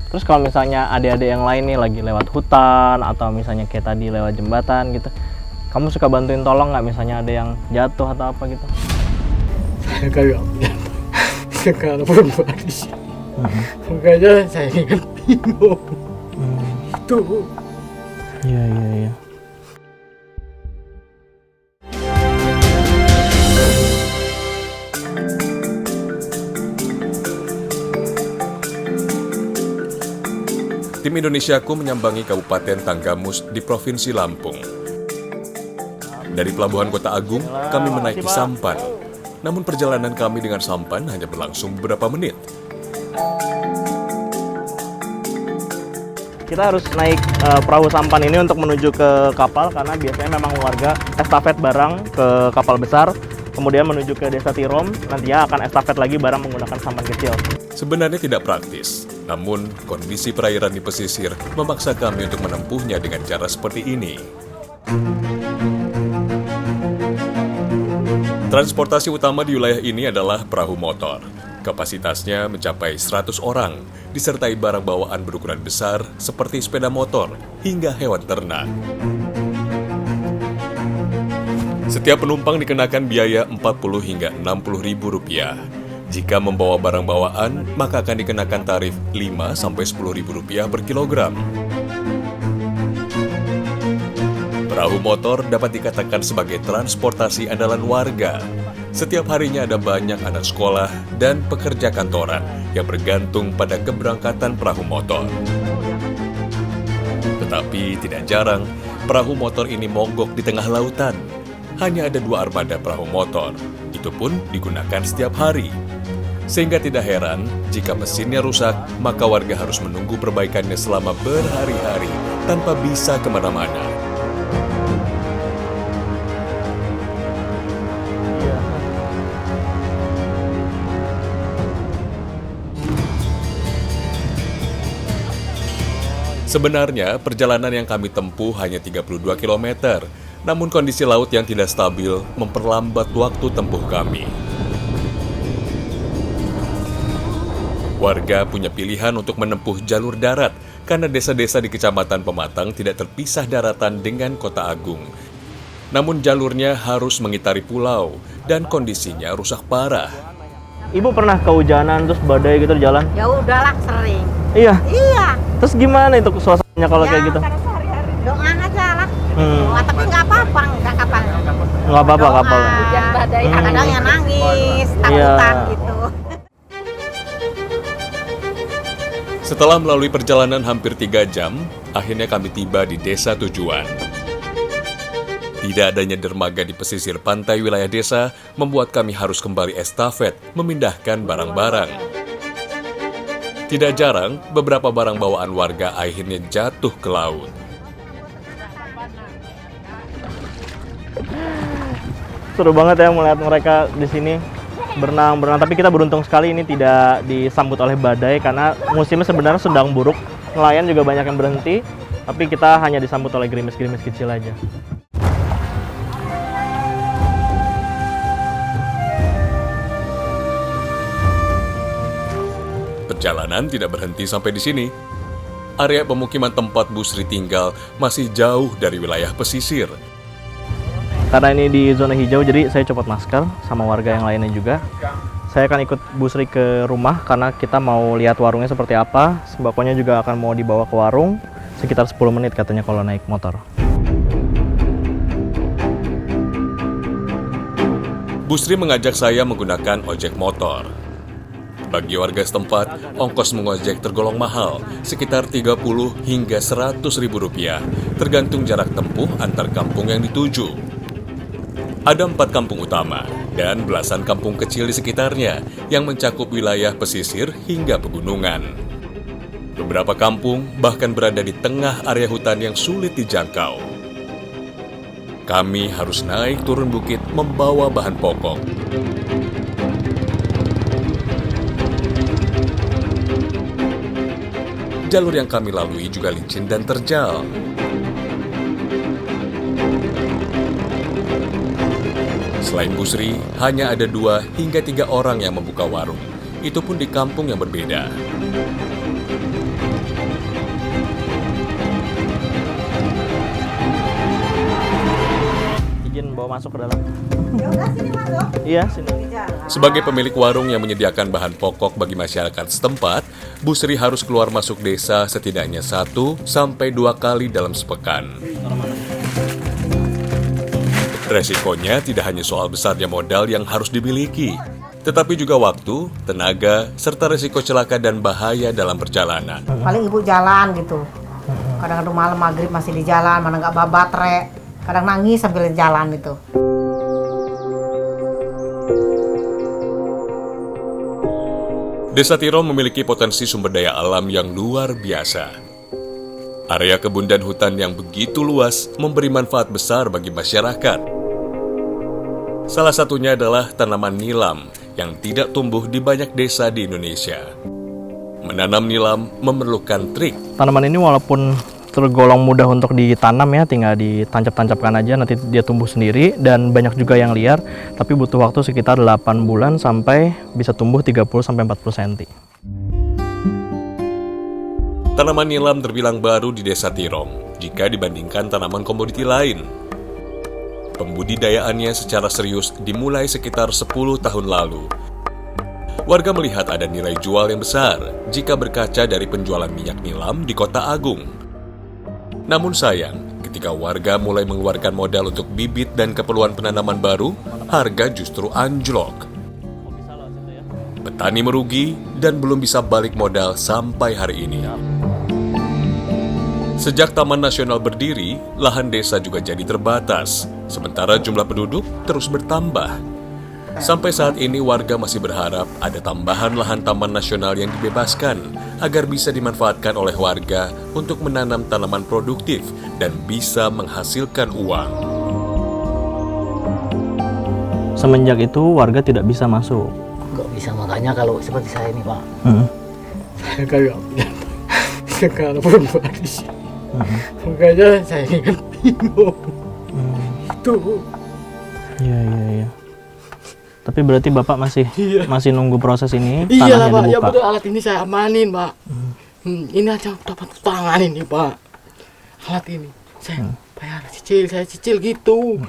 Terus kalau misalnya adik-adik yang lain nih lagi lewat hutan atau misalnya kayak tadi lewat jembatan gitu, kamu suka bantuin tolong nggak misalnya ada yang jatuh atau apa gitu? Saya kayak sekarang berubah di sini. Makanya saya ingat bingung. Itu. Iya, iya, iya. Tim Indonesiaku menyambangi Kabupaten Tanggamus di Provinsi Lampung. Dari Pelabuhan Kota Agung, kami menaiki sampan. Namun perjalanan kami dengan sampan hanya berlangsung beberapa menit. Kita harus naik perahu sampan ini untuk menuju ke kapal karena biasanya memang warga estafet barang ke kapal besar, kemudian menuju ke desa Tirom, nantinya akan estafet lagi barang menggunakan sampan kecil. Sebenarnya tidak praktis, namun kondisi perairan di pesisir memaksa kami untuk menempuhnya dengan cara seperti ini. Transportasi utama di wilayah ini adalah perahu motor. Kapasitasnya mencapai 100 orang, disertai barang bawaan berukuran besar seperti sepeda motor hingga hewan ternak. Setiap penumpang dikenakan biaya 40 hingga 60 ribu rupiah. Jika membawa barang bawaan, maka akan dikenakan tarif 5 sampai 10 ribu rupiah per kilogram. Perahu motor dapat dikatakan sebagai transportasi andalan warga. Setiap harinya ada banyak anak sekolah dan pekerja kantoran yang bergantung pada keberangkatan perahu motor. Tetapi tidak jarang, perahu motor ini mogok di tengah lautan. Hanya ada 2 armada perahu motor, itu pun digunakan setiap hari. Sehingga tidak heran jika mesinnya rusak, maka warga harus menunggu perbaikannya selama berhari-hari tanpa bisa kemana-mana. Sebenarnya, perjalanan yang kami tempuh hanya 32 km, namun kondisi laut yang tidak stabil memperlambat waktu tempuh kami. Warga punya pilihan untuk menempuh jalur darat karena desa-desa di Kecamatan Pematang tidak terpisah daratan dengan Kota Agung. Namun jalurnya harus mengitari pulau dan kondisinya rusak parah. Ibu pernah kehujanan terus badai gitu di jalan? Ya udahlah, sering. Iya. Iya. Terus gimana itu suasananya kalau kayak gitu? Doa aja lah. Tapi nggak apa-apa, nggak kapal. Nggak apa-apa kapalnya. Hujan badai, kadang yang nangis, takutan gitu. Setelah melalui perjalanan hampir 3 jam, akhirnya kami tiba di desa tujuan. Tidak adanya dermaga di pesisir pantai wilayah desa membuat kami harus kembali estafet memindahkan barang-barang. Tidak jarang, beberapa barang bawaan warga akhirnya jatuh ke laut. Seru banget ya melihat mereka di sini berenang-berenang. Tapi kita beruntung sekali ini tidak disambut oleh badai karena musimnya sebenarnya sedang buruk. Nelayan juga banyak yang berhenti, tapi kita hanya disambut oleh gerimis-gerimis kecil aja. Perjalanan tidak berhenti sampai di sini. Area pemukiman tempat Bu Sri tinggal masih jauh dari wilayah pesisir. Karena ini di zona hijau, jadi saya copot masker sama warga yang lainnya juga. Saya akan ikut Bu Sri ke rumah karena kita mau lihat warungnya seperti apa. Sembakonya juga akan mau dibawa ke warung. Sekitar 10 menit katanya kalau naik motor. Bu Sri mengajak saya menggunakan ojek motor. Bagi warga setempat, ongkos mengojek tergolong mahal, sekitar 30 hingga 100 ribu rupiah, tergantung jarak tempuh antar kampung yang dituju. Ada 4 kampung utama dan belasan kampung kecil di sekitarnya yang mencakup wilayah pesisir hingga pegunungan. Beberapa kampung bahkan berada di tengah area hutan yang sulit dijangkau. Kami harus naik turun bukit membawa bahan pokok. Jalur yang kami lalui juga licin dan terjal. Selain Bu Sri, hanya ada 2 hingga 3 orang yang membuka warung. Itu pun di kampung yang berbeda. bawa masuk ke dalam. Ya udah sini masuk. Iya, sini. Di jalan. Sebagai pemilik warung yang menyediakan bahan pokok bagi masyarakat setempat, Bu Sri harus keluar masuk desa setidaknya 1 sampai 2 kali dalam sepekan. Resikonya tidak hanya soal besarnya modal yang harus dimiliki, tetapi juga waktu, tenaga, serta resiko celaka dan bahaya dalam perjalanan. Paling ibu jalan gitu. Kadang-kadang malam maghrib masih di jalan, mana nggak bawa baterai. Kadang nangis sambil jalan itu. Desa Tirom memiliki potensi sumber daya alam yang luar biasa. Area kebun dan hutan yang begitu luas memberi manfaat besar bagi masyarakat. Salah satunya adalah tanaman nilam yang tidak tumbuh di banyak desa di Indonesia. Menanam nilam memerlukan trik. Tanaman ini walaupun tergolong mudah untuk ditanam ya, tinggal ditancap-tancapkan aja, nanti dia tumbuh sendiri, dan banyak juga yang liar, tapi butuh waktu sekitar 8 bulan sampai bisa tumbuh 30-40 cm. Tanaman nilam terbilang baru di Desa Tirom jika dibandingkan tanaman komoditi lain. Pembudidayaannya secara serius dimulai sekitar 10 tahun lalu. Warga melihat ada nilai jual yang besar jika berkaca dari penjualan minyak nilam di Kota Agung. Namun sayang, ketika warga mulai mengeluarkan modal untuk bibit dan keperluan penanaman baru, harga justru anjlok. Petani merugi dan belum bisa balik modal sampai hari ini. Sejak Taman Nasional berdiri, lahan desa juga jadi terbatas, sementara jumlah penduduk terus bertambah. Sampai saat ini warga masih berharap ada tambahan lahan Taman Nasional yang dibebaskan agar bisa dimanfaatkan oleh warga untuk menanam tanaman produktif dan bisa menghasilkan uang. Semenjak itu warga tidak bisa masuk. Nggak bisa, makanya kalau seperti saya ini Pak, saya kayak sekarang berubah di sini. Makanya saya ini kan bingung. Itu. Iya. Tapi berarti Bapak masih nunggu proses ini, Iya tanahnya Pak, ya dibuka. betul, alat ini saya amanin Pak. Ini aja dapat tangan ini Pak. Alat ini saya bayar saya cicil gitu.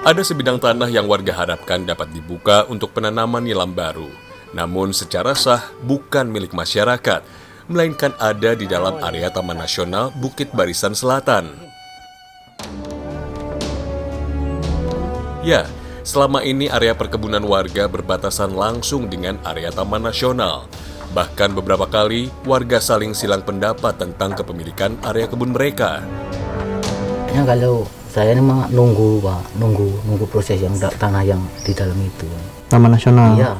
Ada sebidang tanah yang warga harapkan dapat dibuka untuk penanaman nilam baru. Namun secara sah bukan milik masyarakat, melainkan ada di dalam area Taman Nasional Bukit Barisan Selatan. Ya, selama ini area perkebunan warga berbatasan langsung dengan area Taman Nasional. Bahkan beberapa kali warga saling silang pendapat tentang kepemilikan area kebun mereka. Ya kalau saya ini mah nunggu Pak, nunggu proses yang tanah yang di dalam itu. Taman Nasional. Iya.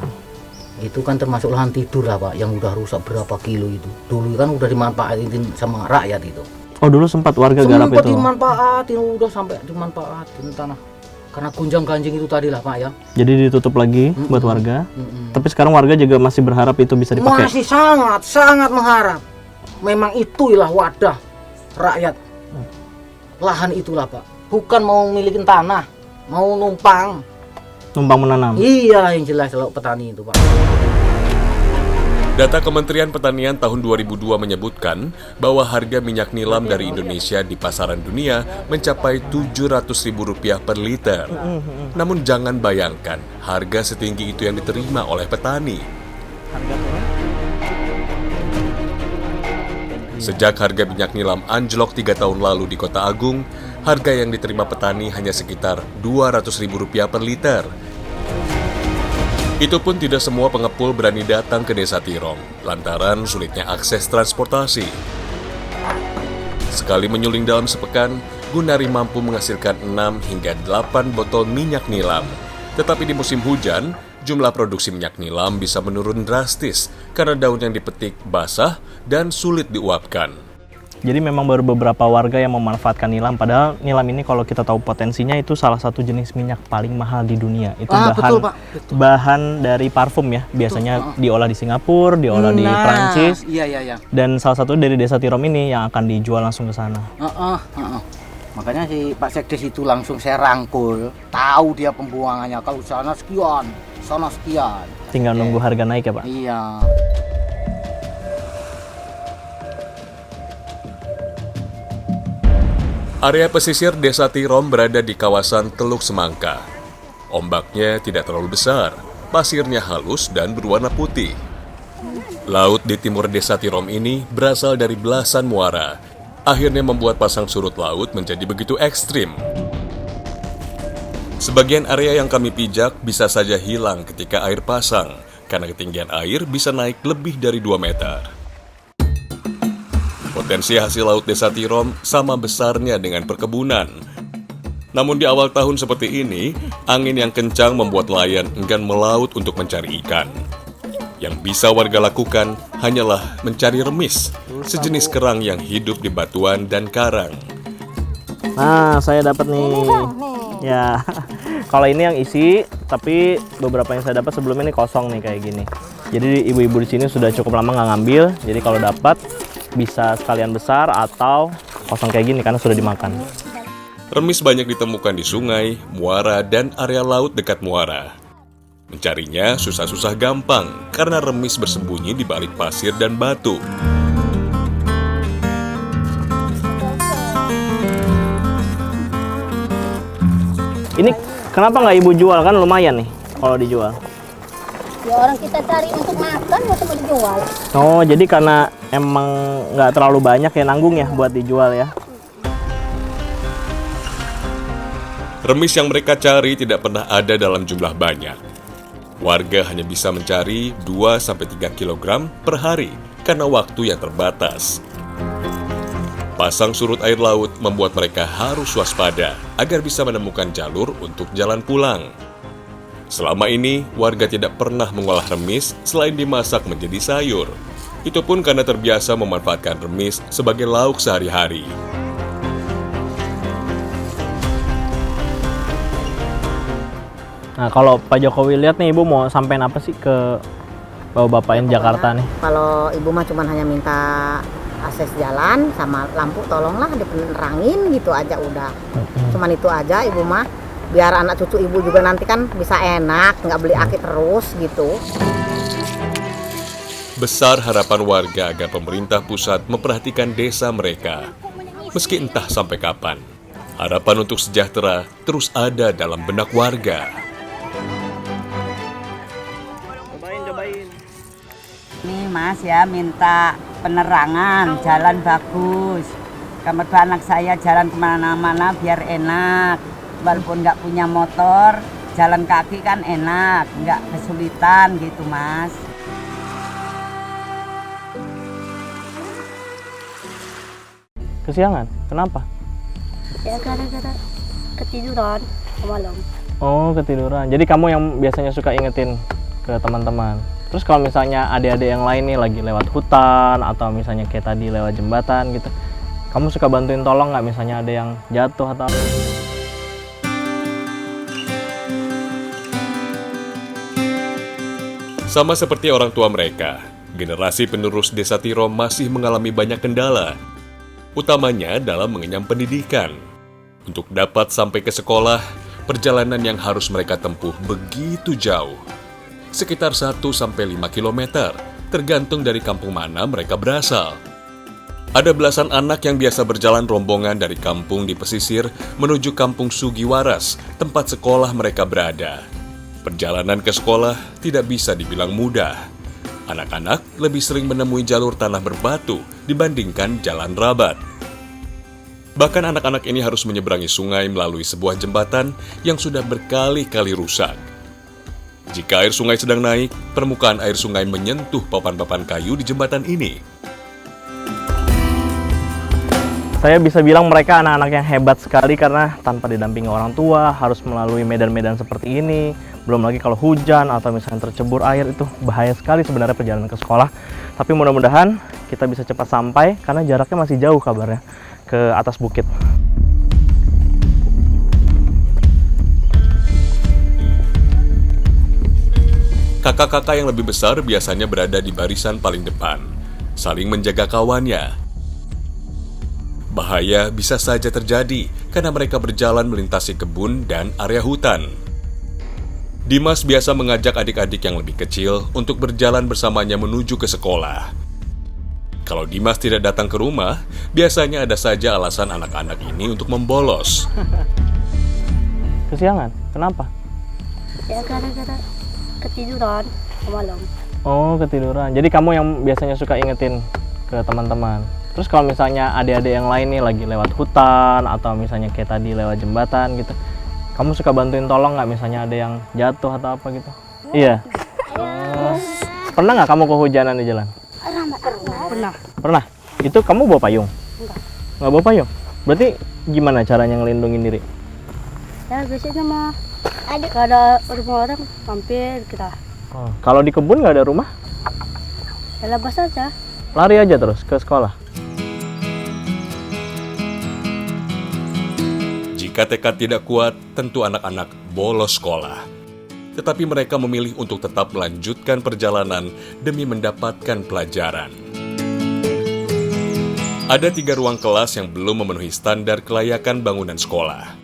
Itu kan termasuk lahan tidur lah Pak, yang udah rusak berapa kilo itu. Dulu kan udah dimanfaatin sama rakyat itu. Oh, dulu sempat warga garap Sempat itu. dimanfaatin, udah sampai dimanfaatin tanah. Karena gunjang ganjing itu tadi lah Pak ya. Jadi ditutup lagi buat warga. Tapi sekarang warga juga masih berharap itu bisa dipakai. Masih sangat mengharap. Memang itulah wadah rakyat. Lahan itulah Pak. Bukan mau milikin tanah, mau numpang menanam. Iya, yang jelas kalau petani itu Pak. Data Kementerian Pertanian tahun 2002 menyebutkan bahwa harga minyak nilam dari Indonesia di pasaran dunia mencapai Rp700.000 per liter. Namun jangan bayangkan harga setinggi itu yang diterima oleh petani. Sejak harga minyak nilam anjlok 3 tahun lalu di Kota Agung, harga yang diterima petani hanya sekitar Rp200.000 per liter. Itu pun tidak semua pengepul berani datang ke Desa Tirom, lantaran sulitnya akses transportasi. Sekali menyuling dalam sepekan, Gunari mampu menghasilkan 6 hingga 8 botol minyak nilam. Tetapi di musim hujan, jumlah produksi minyak nilam bisa menurun drastis karena daun yang dipetik basah dan sulit diuapkan. Jadi memang baru beberapa warga yang memanfaatkan nilam. Padahal nilam ini kalau kita tahu potensinya itu salah satu jenis minyak paling mahal di dunia. Itu Betul, Pak. Betul. bahan dari parfum ya. Biasanya diolah di Singapura, diolah di Prancis. Iya. Dan salah satu dari Desa Tirom ini yang akan dijual langsung ke sana. Makanya si Pak Sekdes itu langsung saya rangkul. Tahu dia pembuangannya. Kalau sana sekian, sana sekian. Tinggal nunggu harga naik ya Pak? Iya. Area pesisir Desa Tirom berada di kawasan Teluk Semangka. Ombaknya tidak terlalu besar, pasirnya halus dan berwarna putih. Laut di timur Desa Tirom ini berasal dari belasan muara, akhirnya membuat pasang surut laut menjadi begitu ekstrim. Sebagian area yang kami pijak bisa saja hilang ketika air pasang, karena ketinggian air bisa naik lebih dari 2 meter. Potensi hasil laut Desa Tirom sama besarnya dengan perkebunan. Namun di awal tahun seperti ini, angin yang kencang membuat nelayan enggan melaut untuk mencari ikan. Yang bisa warga lakukan hanyalah mencari remis, sejenis kerang yang hidup di batuan dan karang. Nah, saya dapat nih. Ya, kalau ini yang isi, tapi beberapa yang saya dapat sebelumnya ini kosong nih kayak gini. Jadi ibu-ibu di sini sudah cukup lama nggak ngambil. Jadi kalau dapat bisa sekalian besar atau kosong kayak gini karena sudah dimakan. Remis banyak ditemukan di sungai, muara, dan area laut dekat muara. Mencarinya susah-susah gampang karena remis bersembunyi di balik pasir dan batu. Ini kenapa nggak ibu jual, kan lumayan nih kalau dijual? Ya orang kita cari untuk makan, masa mau dijual. Oh, jadi karena emang nggak terlalu banyak ya nanggung ya buat dijual ya? Remis yang mereka cari tidak pernah ada dalam jumlah banyak. Warga hanya bisa mencari 2-3 kg per hari karena waktu yang terbatas. Pasang surut air laut membuat mereka harus waspada agar bisa menemukan jalur untuk jalan pulang. Selama ini, warga tidak pernah mengolah remis selain dimasak menjadi sayur. Itu pun karena terbiasa memanfaatkan remis sebagai lauk sehari-hari. Nah, kalau Pak Jokowi lihat nih, Ibu mau sampein apa sih ke bapak-bapak yang Jakarta nih? Kalau ibu mah cuman hanya minta akses jalan sama lampu, tolonglah dipenerangin gitu aja udah. Cuman itu aja ibu mah, biar anak cucu ibu juga nanti kan bisa enak, nggak beli aki terus gitu. Besar harapan warga agar pemerintah pusat memperhatikan desa mereka. Meski entah sampai kapan, harapan untuk sejahtera terus ada dalam benak warga. Nih Mas ya, minta penerangan, jalan bagus. Kamar anak saya jalan kemana-mana biar enak. Walaupun nggak punya motor, jalan kaki kan enak, nggak kesulitan gitu Mas. Kesiangan? Kenapa? Ya gara-gara ketiduran malam. Oh, ketiduran. Jadi kamu yang biasanya suka ingetin ke teman-teman. Terus kalau misalnya adik-adik yang lain nih lagi lewat hutan atau misalnya kayak tadi lewat jembatan gitu, kamu suka bantuin tolong nggak misalnya ada yang jatuh atau apa? Sama seperti orang tua mereka, generasi penerus Desa Tirom masih mengalami banyak kendala, utamanya dalam mengenyam pendidikan. Untuk dapat sampai ke sekolah, perjalanan yang harus mereka tempuh begitu jauh. Sekitar 1-5 km, tergantung dari kampung mana mereka berasal. Ada belasan anak yang biasa berjalan rombongan dari kampung di pesisir menuju kampung Sugiwaras, tempat sekolah mereka berada. Perjalanan ke sekolah tidak bisa dibilang mudah. Anak-anak lebih sering menemui jalur tanah berbatu dibandingkan jalan rabat. Bahkan anak-anak ini harus menyeberangi sungai melalui sebuah jembatan yang sudah berkali-kali rusak. Jika air sungai sedang naik, permukaan air sungai menyentuh papan-papan kayu di jembatan ini. Saya bisa bilang mereka anak-anak yang hebat sekali karena tanpa didampingi orang tua, harus melalui medan-medan seperti ini. Belum lagi kalau hujan atau misalnya tercebur air, itu bahaya sekali sebenarnya perjalanan ke sekolah. Tapi mudah-mudahan kita bisa cepat sampai karena jaraknya masih jauh kabarnya ke atas bukit. Kakak-kakak yang lebih besar biasanya berada di barisan paling depan, saling menjaga kawannya. Bahaya bisa saja terjadi karena mereka berjalan melintasi kebun dan area hutan. Dimas biasa mengajak adik-adik yang lebih kecil untuk berjalan bersamanya menuju ke sekolah. Kalau Dimas tidak datang ke rumah, biasanya ada saja alasan anak-anak ini untuk membolos. Kesiangan? Kenapa? Ya gara-gara ketiduran malam. Oh, ketiduran. Jadi kamu yang biasanya suka ingetin ke teman-teman. Terus kalau misalnya adik-adik yang lain nih lagi lewat hutan atau misalnya kayak tadi lewat jembatan gitu, kamu suka bantuin tolong nggak misalnya ada yang jatuh atau apa gitu? Iya. Oh. Pernah nggak kamu kehujanan di jalan? Pernah. Pernah. Itu kamu bawa payung? Enggak. Nggak bawa payung? Berarti gimana caranya ngelindungin diri? Ya biasanya mah kalau ada rumah orang mampir kita. Oh. Kalau di kebun nggak ada rumah? Ya labas aja. Lari aja terus ke sekolah? Jika tekad tidak kuat, tentu anak-anak bolos sekolah. Tetapi mereka memilih untuk tetap melanjutkan perjalanan demi mendapatkan pelajaran. Ada 3 ruang kelas yang belum memenuhi standar kelayakan bangunan sekolah.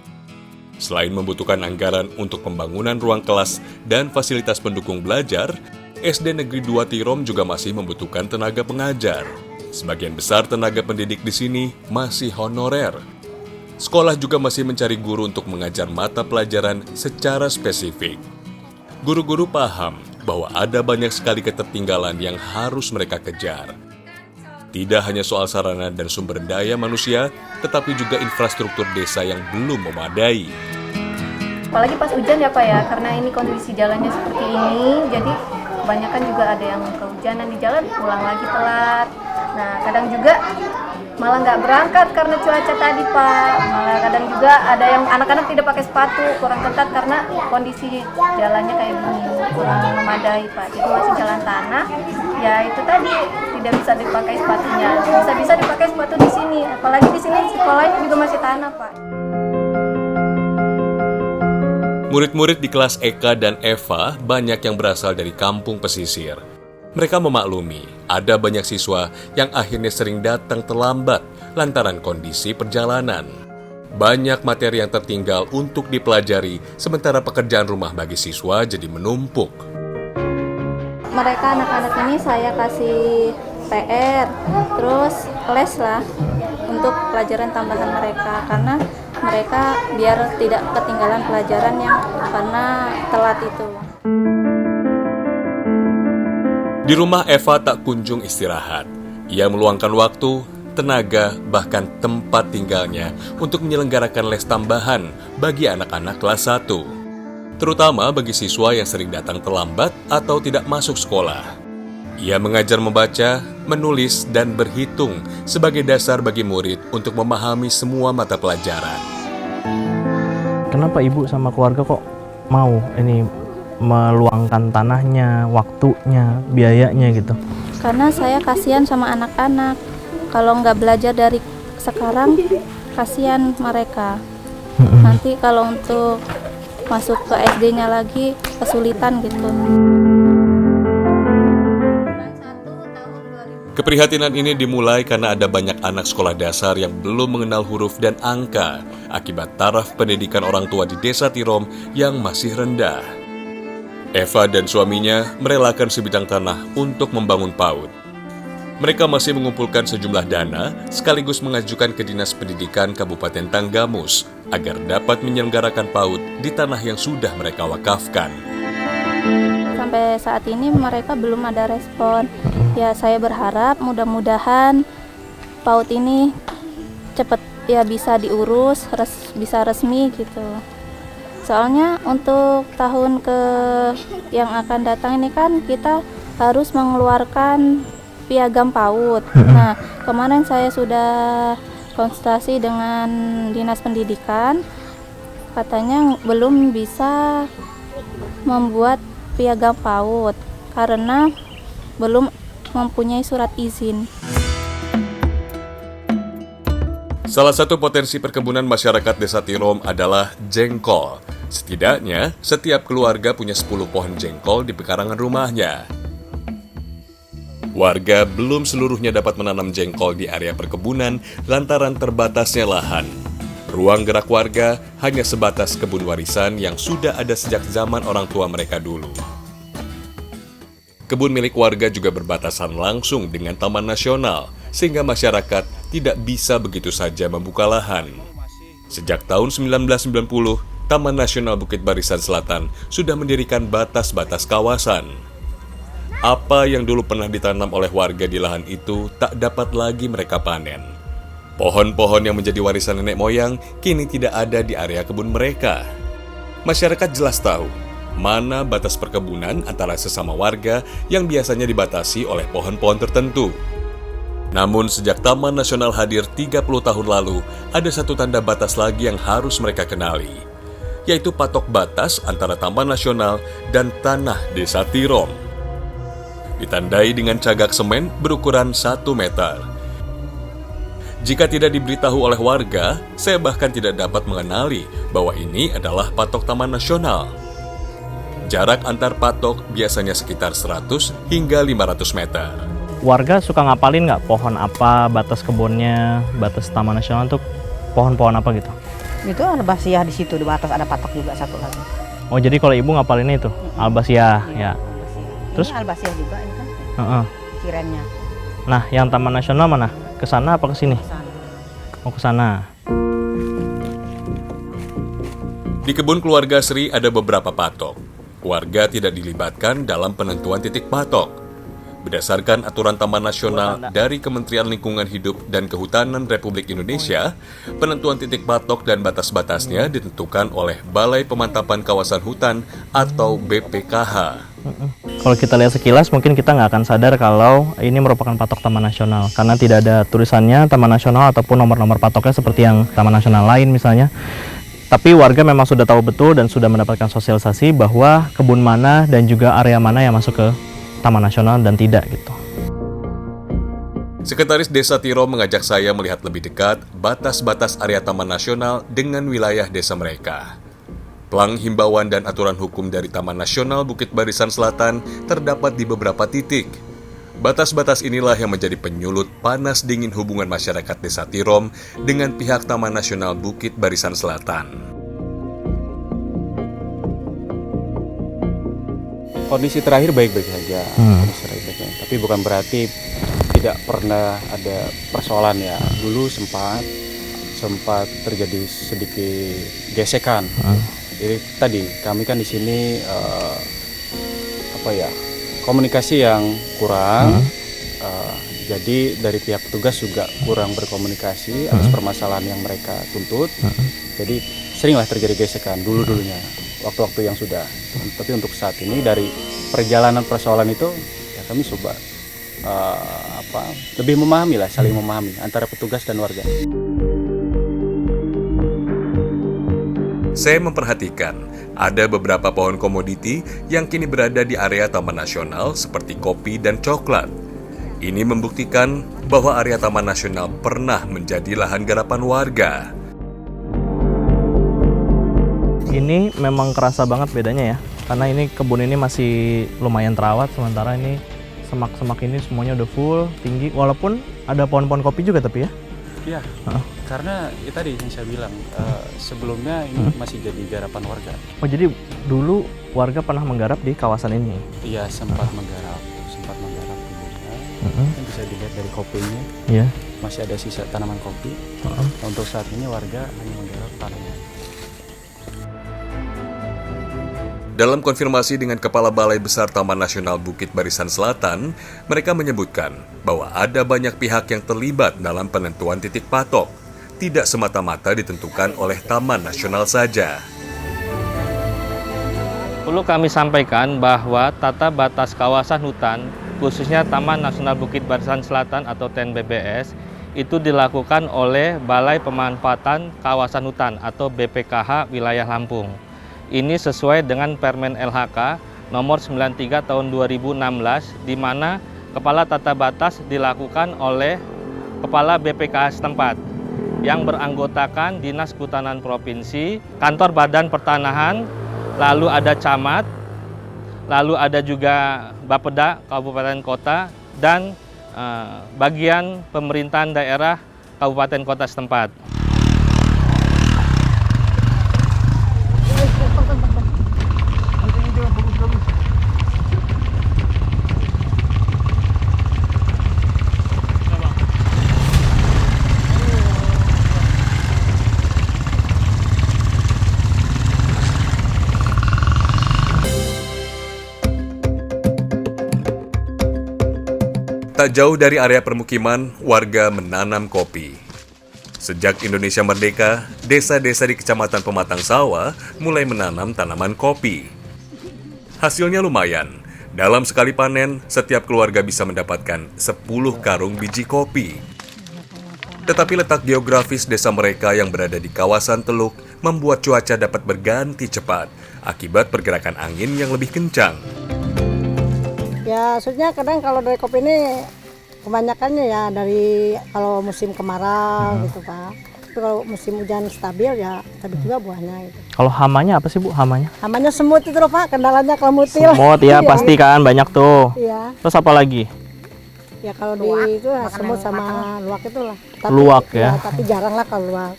Selain membutuhkan anggaran untuk pembangunan ruang kelas dan fasilitas pendukung belajar, SD Negeri 2 Tirom juga masih membutuhkan tenaga pengajar. Sebagian besar tenaga pendidik di sini masih honorer. Sekolah juga masih mencari guru untuk mengajar mata pelajaran secara spesifik. Guru-guru paham bahwa ada banyak sekali ketertinggalan yang harus mereka kejar. Tidak hanya soal sarana dan sumber daya manusia, tetapi juga infrastruktur desa yang belum memadai. Apalagi pas hujan ya Pak ya, karena ini kondisi jalannya seperti ini, jadi kebanyakan juga ada yang kehujanan di jalan, pulang lagi telat. Nah kadang juga malah nggak berangkat karena cuaca tadi Pak. Malah kadang juga ada yang anak-anak tidak pakai sepatu, kurang ketat karena kondisi jalannya kayak gini, kurang memadai Pak. Jadi masih jalan tanah, ya itu tadi tidak bisa dipakai sepatunya. Bisa dipakai sepatu di sini, apalagi di sini sekolahnya juga masih tanah Pak. Murid-murid di kelas Eka dan Eva banyak yang berasal dari kampung pesisir. Mereka memaklumi ada banyak siswa yang akhirnya sering datang terlambat lantaran kondisi perjalanan. Banyak materi yang tertinggal untuk dipelajari, sementara pekerjaan rumah bagi siswa jadi menumpuk. Mereka anak-anak ini saya kasih PR, terus les lah untuk pelajaran tambahan mereka karena mereka biar tidak ketinggalan pelajaran yang karena telat itu. Di rumah Eva tak kunjung istirahat. Ia meluangkan waktu, tenaga, bahkan tempat tinggalnya untuk menyelenggarakan les tambahan bagi anak-anak kelas 1. Terutama bagi siswa yang sering datang terlambat atau tidak masuk sekolah. Ia mengajar membaca, menulis, dan berhitung sebagai dasar bagi murid untuk memahami semua mata pelajaran. Kenapa ibu sama keluarga kok mau ini meluangkan tanahnya, waktunya, biayanya gitu? Karena saya kasihan sama anak-anak. Kalau nggak belajar dari sekarang, kasihan mereka. Nanti kalau untuk masuk ke SD-nya lagi kesulitan gitu. Keprihatinan ini dimulai karena ada banyak anak sekolah dasar yang belum mengenal huruf dan angka akibat taraf pendidikan orang tua di Desa Tirom yang masih rendah. Eva dan suaminya merelakan sebidang tanah untuk membangun PAUD. Mereka masih mengumpulkan sejumlah dana sekaligus mengajukan ke Dinas Pendidikan Kabupaten Tanggamus agar dapat menyelenggarakan PAUD di tanah yang sudah mereka wakafkan. Sampai saat ini mereka belum ada respon. Ya saya berharap mudah-mudahan PAUD ini cepat ya bisa diurus, bisa resmi gitu. Soalnya untuk tahun yang akan datang ini kan kita harus mengeluarkan piagam PAUD. Nah kemarin saya sudah konsultasi dengan Dinas Pendidikan, katanya belum bisa membuat piagam PAUD karena belum mempunyai surat izin. Salah satu potensi perkebunan masyarakat Desa Tirom adalah jengkol. Setidaknya, setiap keluarga punya 10 pohon jengkol di pekarangan rumahnya. Warga belum seluruhnya dapat menanam jengkol di area perkebunan lantaran terbatasnya lahan. Ruang gerak warga hanya sebatas kebun warisan yang sudah ada sejak zaman orang tua mereka dulu. Kebun milik warga juga berbatasan langsung dengan Taman Nasional, sehingga masyarakat tidak bisa begitu saja membuka lahan. Sejak tahun 1990, Taman Nasional Bukit Barisan Selatan sudah mendirikan batas-batas kawasan. Apa yang dulu pernah ditanam oleh warga di lahan itu tak dapat lagi mereka panen. Pohon-pohon yang menjadi warisan nenek moyang kini tidak ada di area kebun mereka. Masyarakat jelas tahu mana batas perkebunan antara sesama warga yang biasanya dibatasi oleh pohon-pohon tertentu. Namun sejak Taman Nasional hadir 30 tahun lalu, ada satu tanda batas lagi yang harus mereka kenali, yaitu patok batas antara Taman Nasional dan tanah Desa Tirom. Ditandai dengan cagak semen berukuran 1 meter. Jika tidak diberitahu oleh warga, saya bahkan tidak dapat mengenali bahwa ini adalah patok Taman Nasional. Jarak antar patok biasanya sekitar 100 hingga 500 meter. Warga suka ngapalin nggak pohon apa, batas kebunnya, batas Taman Nasional tuh pohon-pohon apa gitu? Itu albasiah di situ, di atas ada patok juga satu lagi. Oh, jadi kalau ibu ngapalinnya itu albasiah ya. Terus? Ini albasiah juga ini kan, cirennya. Nah, yang Taman Nasional mana? Ke sana apa ke sini? Sana. Oh, ke sana. Di kebun keluarga Sri ada beberapa patok. Warga tidak dilibatkan dalam penentuan titik patok. Berdasarkan aturan Taman Nasional dari Kementerian Lingkungan Hidup dan Kehutanan Republik Indonesia, penentuan titik patok dan batas-batasnya ditentukan oleh Balai Pemantapan Kawasan Hutan atau BPKH. Kalau kita lihat sekilas mungkin kita nggak akan sadar kalau ini merupakan patok Taman Nasional karena tidak ada tulisannya Taman Nasional ataupun nomor-nomor patoknya seperti yang Taman Nasional lain misalnya. Tapi warga memang sudah tahu betul dan sudah mendapatkan sosialisasi bahwa kebun mana dan juga area mana yang masuk ke Taman Nasional dan tidak gitu. Sekretaris Desa Tirom mengajak saya melihat lebih dekat batas-batas area Taman Nasional dengan wilayah desa mereka. Pelang himbauan dan aturan hukum dari Taman Nasional Bukit Barisan Selatan terdapat di beberapa titik. Batas-batas inilah yang menjadi penyulut panas dingin hubungan masyarakat Desa Tirom dengan pihak Taman Nasional Bukit Barisan Selatan. Kondisi terakhir baik-baik saja, tapi bukan berarti tidak pernah ada persoalan ya. Dulu sempat terjadi sedikit gesekan. Jadi tadi kami kan di sini komunikasi yang kurang. Jadi dari pihak petugas juga kurang berkomunikasi atas permasalahan yang mereka tuntut. Jadi seringlah terjadi gesekan dulunya, waktu-waktu yang sudah. Tapi untuk saat ini dari perjalanan persoalan itu ya kami coba lebih memahami lah, saling memahami antara petugas dan warga. Saya memperhatikan ada beberapa pohon komoditi yang kini berada di area Taman Nasional seperti kopi dan coklat. Ini membuktikan bahwa area Taman Nasional pernah menjadi lahan garapan warga. Ini memang kerasa banget bedanya ya, karena ini kebun ini masih lumayan terawat, sementara ini semak-semak ini semuanya udah full, tinggi, walaupun ada pohon-pohon kopi juga tapi ya? Iya, karena ya tadi yang saya bilang, sebelumnya ini masih jadi garapan warga. Oh, jadi dulu warga pernah menggarap di kawasan ini? Iya, sempat menggarap dulunya. Kan bisa dilihat dari kopinya, masih ada sisa tanaman kopi. Untuk saat ini warga hanya menggarap tanahnya. Dalam konfirmasi dengan Kepala Balai Besar Taman Nasional Bukit Barisan Selatan, mereka menyebutkan bahwa ada banyak pihak yang terlibat dalam penentuan titik patok, tidak semata-mata ditentukan oleh Taman Nasional saja. Perlu kami sampaikan bahwa tata batas kawasan hutan, khususnya Taman Nasional Bukit Barisan Selatan atau TNBBS, itu dilakukan oleh Balai Pemanfaatan Kawasan Hutan atau BPKH Wilayah Lampung. Ini sesuai dengan Permen LHK nomor 93 tahun 2016, di mana kepala tata batas dilakukan oleh kepala BPKH setempat yang beranggotakan Dinas Kehutanan Provinsi, Kantor Badan Pertanahan, lalu ada camat, lalu ada juga Bapeda Kabupaten Kota, dan bagian pemerintahan daerah Kabupaten Kota setempat. Tak jauh dari area permukiman, warga menanam kopi. Sejak Indonesia merdeka, desa-desa di Kecamatan Pematang Sawah mulai menanam tanaman kopi. Hasilnya lumayan. Dalam sekali panen, setiap keluarga bisa mendapatkan 10 karung biji kopi. Tetapi letak geografis desa mereka yang berada di kawasan teluk membuat cuaca dapat berganti cepat akibat pergerakan angin yang lebih kencang. Ya, maksudnya kadang kalau dari kopi ini kebanyakannya ya dari kalau musim kemarau gitu Pak. Tapi kalau musim hujan stabil ya tapi juga buahnya gitu. Kalau hamanya apa sih Bu, hamanya? Hamanya semut itu loh Pak, kendalanya kalau mutil. Semut ya, pasti kan banyak tuh. Iya. Terus apa lagi? Ya kalau di itu ya, semut sama luwak itu lah. Tapi, Luwak ya. Tapi jarang lah kalau luwak.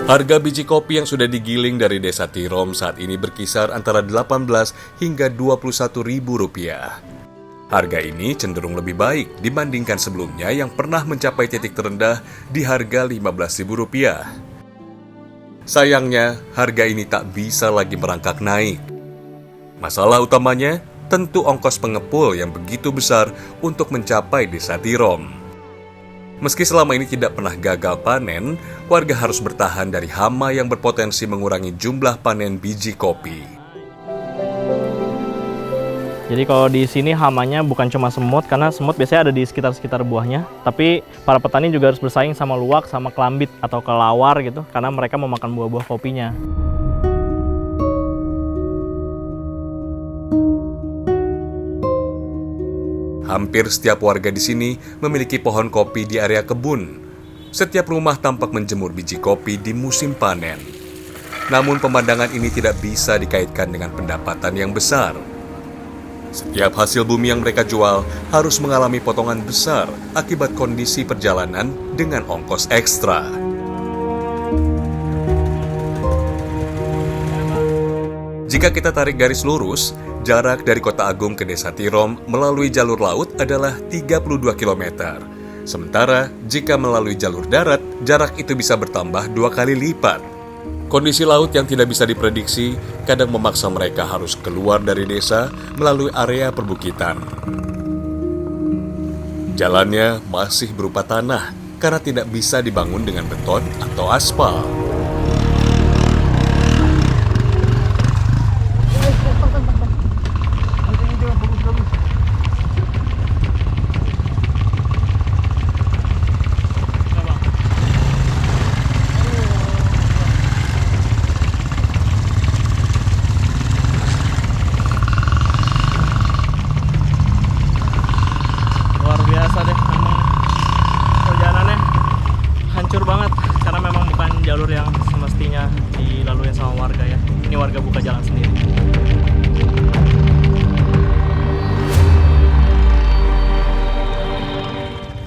Harga biji kopi yang sudah digiling dari desa Tirom saat ini berkisar antara 18 hingga 21 ribu rupiah. Harga ini cenderung lebih baik dibandingkan sebelumnya yang pernah mencapai titik terendah di harga 15 ribu rupiah. Sayangnya, harga ini tak bisa lagi merangkak naik. Masalah utamanya tentu ongkos pengepul yang begitu besar untuk mencapai desa Tirom. Meski selama ini tidak pernah gagal panen, warga harus bertahan dari hama yang berpotensi mengurangi jumlah panen biji kopi. Jadi kalau di sini hamanya bukan cuma semut, karena semut biasanya ada di sekitar-sekitar buahnya. Tapi para petani juga harus bersaing sama luwak, sama kelambit atau kelawar gitu, karena mereka memakan buah-buah kopinya. Hampir setiap warga di sini memiliki pohon kopi di area kebun. Setiap rumah tampak menjemur biji kopi di musim panen. Namun pemandangan ini tidak bisa dikaitkan dengan pendapatan yang besar. Setiap hasil bumi yang mereka jual harus mengalami potongan besar akibat kondisi perjalanan dengan ongkos ekstra. Jika kita tarik garis lurus, jarak dari Kota Agung ke Desa Tirom melalui jalur laut adalah 32 km. Sementara, jika melalui jalur darat, jarak itu bisa bertambah 2 kali lipat. Kondisi laut yang tidak bisa diprediksi kadang memaksa mereka harus keluar dari desa melalui area perbukitan. Jalannya masih berupa tanah karena tidak bisa dibangun dengan beton atau aspal. Luar biasa deh, memang perjalanannya hancur banget karena memang bukan jalur yang semestinya dilalui sama warga ya. Ini warga buka jalan sendiri.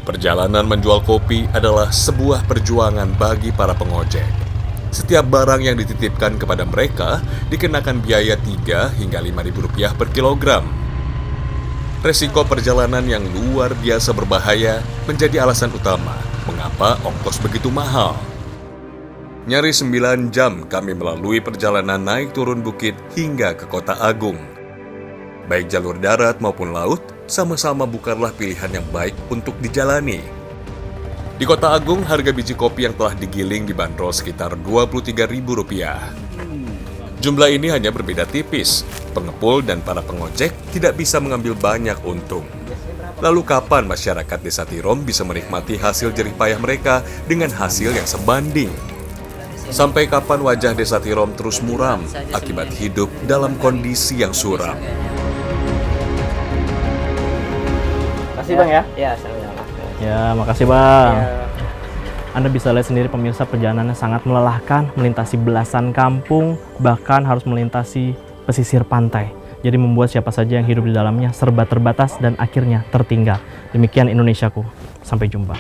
Perjalanan menjual kopi adalah sebuah perjuangan bagi para pengojek. Setiap barang yang dititipkan kepada mereka dikenakan biaya 3 hingga 5.000 rupiah per kilogram. Resiko perjalanan yang luar biasa berbahaya menjadi alasan utama mengapa ongkos begitu mahal. Nyaris 9 jam kami melalui perjalanan naik turun bukit hingga ke Kota Agung. Baik jalur darat maupun laut, sama-sama bukanlah pilihan yang baik untuk dijalani. Di Kota Agung, harga biji kopi yang telah digiling dibanderol sekitar Rp23.000. Jumlah ini hanya berbeda tipis. Pengepul dan para pengojek tidak bisa mengambil banyak untung. Lalu kapan masyarakat Desa Tirom bisa menikmati hasil jerih payah mereka dengan hasil yang sebanding? Sampai kapan wajah Desa Tirom terus muram akibat hidup dalam kondisi yang suram? Makasih Bang ya. Ya, sama-sama. Ya, makasih Bang. Anda bisa lihat sendiri pemirsa, perjalanannya sangat melelahkan, melintasi belasan kampung, bahkan harus melintasi pesisir pantai. Jadi membuat siapa saja yang hidup di dalamnya serba terbatas dan akhirnya tertinggal. Demikian Indonesiaku. Sampai jumpa.